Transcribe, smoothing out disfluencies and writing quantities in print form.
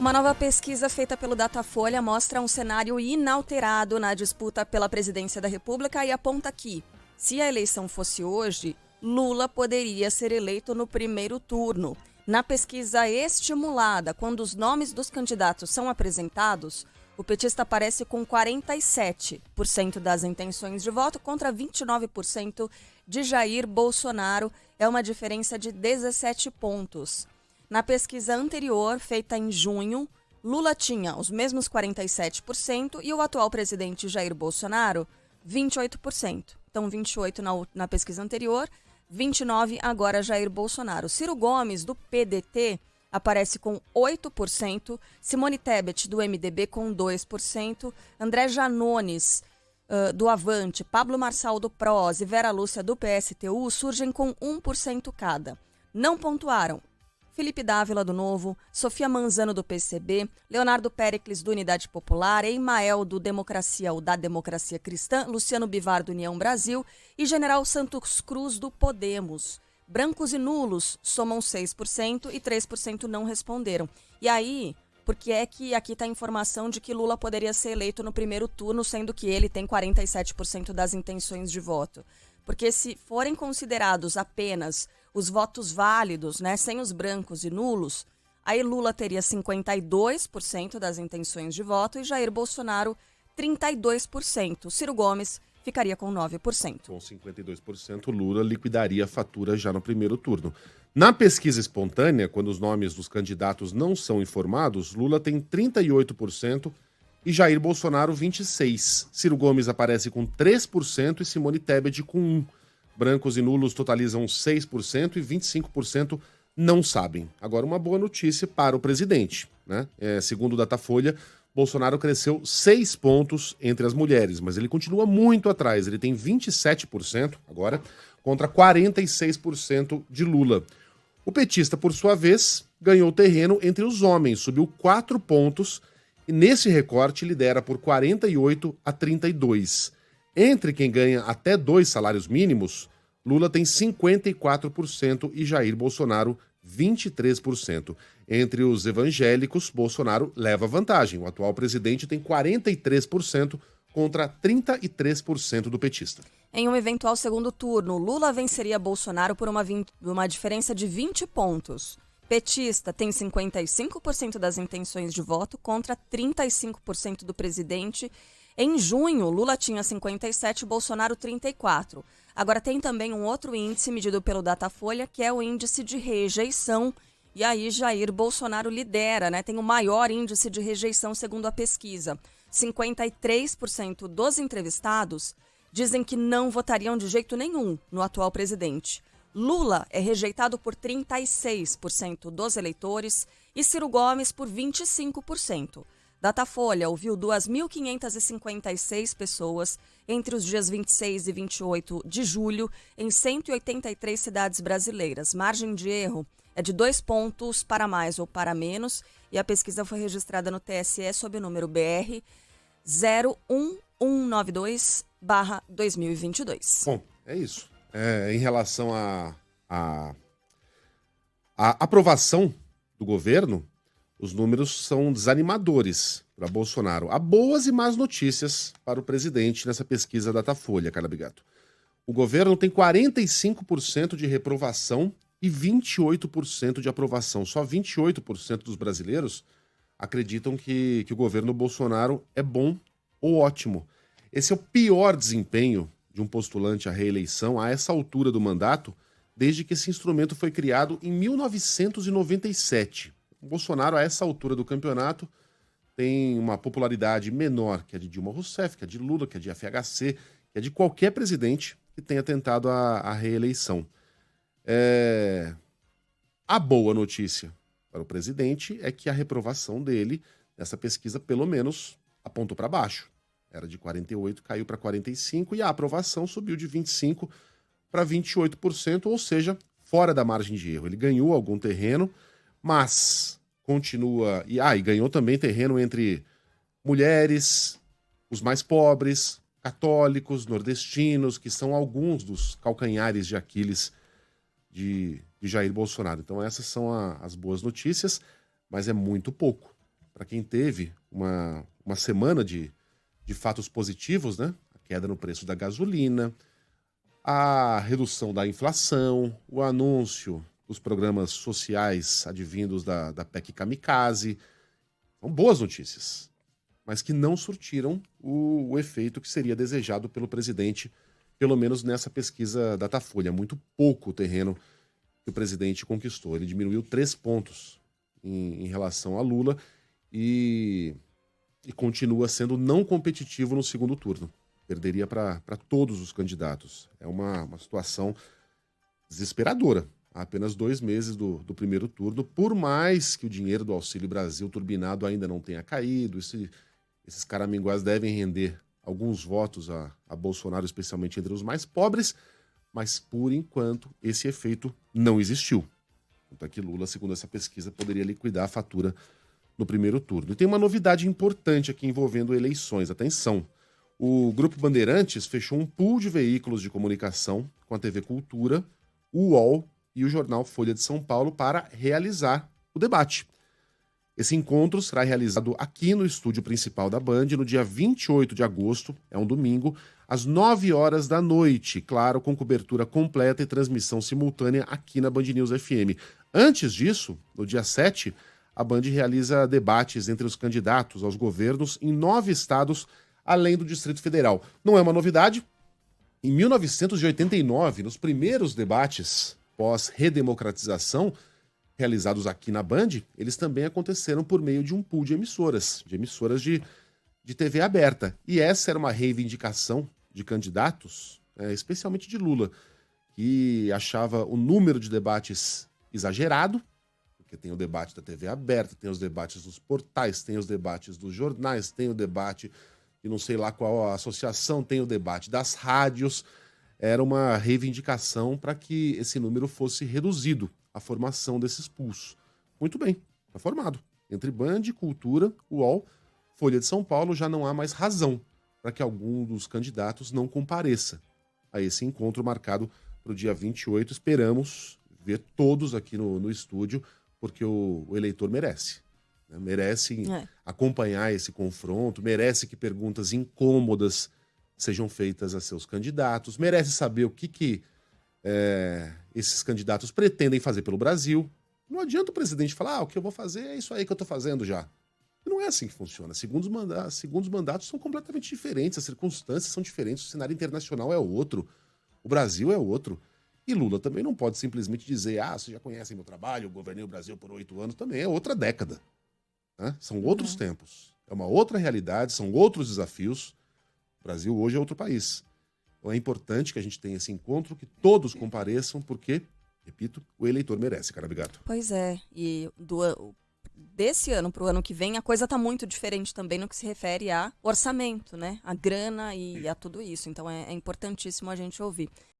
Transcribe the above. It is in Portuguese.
Uma nova pesquisa feita pelo Datafolha mostra um cenário inalterado na disputa pela presidência da República e aponta que, se a eleição fosse hoje, Lula poderia ser eleito no primeiro turno. Na pesquisa estimulada, quando os nomes dos candidatos são apresentados, o petista aparece com 47% das intenções de voto contra 29% de Jair Bolsonaro. É uma diferença de 17 pontos. Na pesquisa anterior, feita em junho, Lula tinha os mesmos 47% e o atual presidente Jair Bolsonaro, 28%. Então, 28% na pesquisa anterior, 29% agora Jair Bolsonaro. Ciro Gomes, do PDT, aparece com 8%, Simone Tebet, do MDB, com 2%, André Janones, do Avante, Pablo Marçal, do PROS e Vera Lúcia, do PSTU, surgem com 1% cada. Não pontuaram Felipe Dávila, do Novo, Sofia Manzano, do PCB, Leonardo Péricles, do Unidade Popular, Emael, do Democracia ou da Democracia Cristã, Luciano Bivar, do União Brasil e General Santos Cruz, do Podemos. Brancos e nulos somam 6% e 3% não responderam. E aí, por que é que aqui está a informação de que Lula poderia ser eleito no primeiro turno, sendo que ele tem 47% das intenções de voto? Porque se forem considerados apenas os votos válidos, né, sem os brancos e nulos, aí Lula teria 52% das intenções de voto e Jair Bolsonaro 32%. Ciro Gomes ficaria com 9%. Com 52%, Lula liquidaria a fatura já no primeiro turno. Na pesquisa espontânea, quando os nomes dos candidatos não são informados, Lula tem 38% e Jair Bolsonaro 26%. Ciro Gomes aparece com 3% e Simone Tebet com 1%. Brancos e nulos totalizam 6% e 25% não sabem. Agora, uma boa notícia para o presidente, né? Segundo o Datafolha, Bolsonaro cresceu 6 pontos entre as mulheres, mas ele continua muito atrás. Ele tem 27% agora, contra 46% de Lula. O petista, por sua vez, ganhou terreno entre os homens, subiu 4 pontos e nesse recorte lidera por 48 a 32. Entre quem ganha até 2 salários mínimos, Lula tem 54% e Jair Bolsonaro 23%. Entre os evangélicos, Bolsonaro leva vantagem. O atual presidente tem 43% contra 33% do petista. Em um eventual segundo turno, Lula venceria Bolsonaro por uma diferença de 20 pontos. Petista tem 55% das intenções de voto contra 35% do presidente. Em junho, Lula tinha 57%, Bolsonaro 34%. Agora tem também um outro índice medido pelo Datafolha, que é o índice de rejeição. E aí Jair Bolsonaro lidera, né? Tem o maior índice de rejeição segundo a pesquisa. 53% dos entrevistados dizem que não votariam de jeito nenhum no atual presidente. Lula é rejeitado por 36% dos eleitores e Ciro Gomes por 25%. Datafolha ouviu 2.556 pessoas entre os dias 26 e 28 de julho em 183 cidades brasileiras. Margem de erro é de 2 pontos para mais ou para menos e a pesquisa foi registrada no TSE sob o número BR 01192/2022. Bom, é isso. Em relação à aprovação do governo, os números são desanimadores para Bolsonaro. Há boas e más notícias para o presidente nessa pesquisa Datafolha, Carla Bigato. O governo tem 45% de reprovação e 28% de aprovação. Só 28% dos brasileiros acreditam que o governo Bolsonaro é bom ou ótimo. Esse é o pior desempenho de um postulante à reeleição a essa altura do mandato, desde que esse instrumento foi criado em 1997. O Bolsonaro, a essa altura do campeonato, tem uma popularidade menor que a de Dilma Rousseff, que a de Lula, que a de FHC, que a de qualquer presidente que tenha tentado a reeleição. A boa notícia para o presidente é que a reprovação dele, nessa pesquisa, pelo menos, apontou para baixo. Era de 48%, caiu para 45%, e a aprovação subiu de 25% para 28%, ou seja, fora da margem de erro. Ele ganhou algum terreno, mas continua... E ganhou também terreno entre mulheres, os mais pobres, católicos, nordestinos, que são alguns dos calcanhares de Aquiles de Jair Bolsonaro. Então essas são as boas notícias, mas é muito pouco. para quem teve uma semana de fatos positivos, né? A queda no preço da gasolina, a redução da inflação, o anúncio dos programas sociais advindos da PEC Kamikaze. São boas notícias, mas que não surtiram o efeito que seria desejado pelo presidente, pelo menos nessa pesquisa Datafolha. Muito pouco o terreno que o presidente conquistou. Ele diminuiu 3 pontos em relação a Lula e continua sendo não competitivo no segundo turno. Perderia para todos os candidatos. É uma situação desesperadora. Há apenas 2 meses do primeiro turno, por mais que o dinheiro do Auxílio Brasil turbinado ainda não tenha caído, esses caraminguás devem render alguns votos a Bolsonaro, especialmente entre os mais pobres, mas por enquanto esse efeito não existiu. Tanto é que Lula, segundo essa pesquisa, poderia liquidar a fatura no primeiro turno. E tem uma novidade importante aqui envolvendo eleições. Atenção! O Grupo Bandeirantes fechou um pool de veículos de comunicação com a TV Cultura, o UOL e o jornal Folha de São Paulo para realizar o debate. Esse encontro será realizado aqui no estúdio principal da Band no dia 28 de agosto, é um domingo, às 9 horas da noite, claro, com cobertura completa e transmissão simultânea aqui na Band News FM. Antes disso, no dia 7, a Band realiza debates entre os candidatos aos governos em 9 estados, além do Distrito Federal. Não é uma novidade. Em 1989, nos primeiros debates pós-redemocratização realizados aqui na Band, eles também aconteceram por meio de um pool de emissoras de TV aberta. E essa era uma reivindicação de candidatos, especialmente de Lula, que achava o número de debates exagerado, porque tem o debate da TV aberta, tem os debates dos portais, tem os debates dos jornais, tem o debate de não sei lá qual associação, tem o debate das rádios. Era uma reivindicação para que esse número fosse reduzido, a formação desses pools. Muito bem, está formado. Entre Band, Cultura, UOL, Folha de São Paulo, já não há mais razão para que algum dos candidatos não compareça a esse encontro marcado para o dia 28. Esperamos ver todos aqui no estúdio, porque o eleitor merece. Né? Merece acompanhar esse confronto, merece que perguntas incômodas sejam feitas a seus candidatos, merece saber o que esses candidatos pretendem fazer pelo Brasil. Não adianta o presidente falar, o que eu vou fazer é isso aí que eu estou fazendo já. E não é assim que funciona. Segundos mandatos são completamente diferentes, as circunstâncias são diferentes, o cenário internacional é outro, o Brasil é outro. E Lula também não pode simplesmente dizer, vocês já conhecem meu trabalho, eu governei o Brasil por 8 anos, também é outra década. Né? São outros tempos, é uma outra realidade, são outros desafios. O Brasil hoje é outro país. Então é importante que a gente tenha esse encontro, que todos compareçam, porque, repito, o eleitor merece, Carabigato. Pois é, e desse ano para o ano que vem, a coisa está muito diferente também no que se refere a orçamento, né? A grana e a tudo isso. Então é importantíssimo a gente ouvir.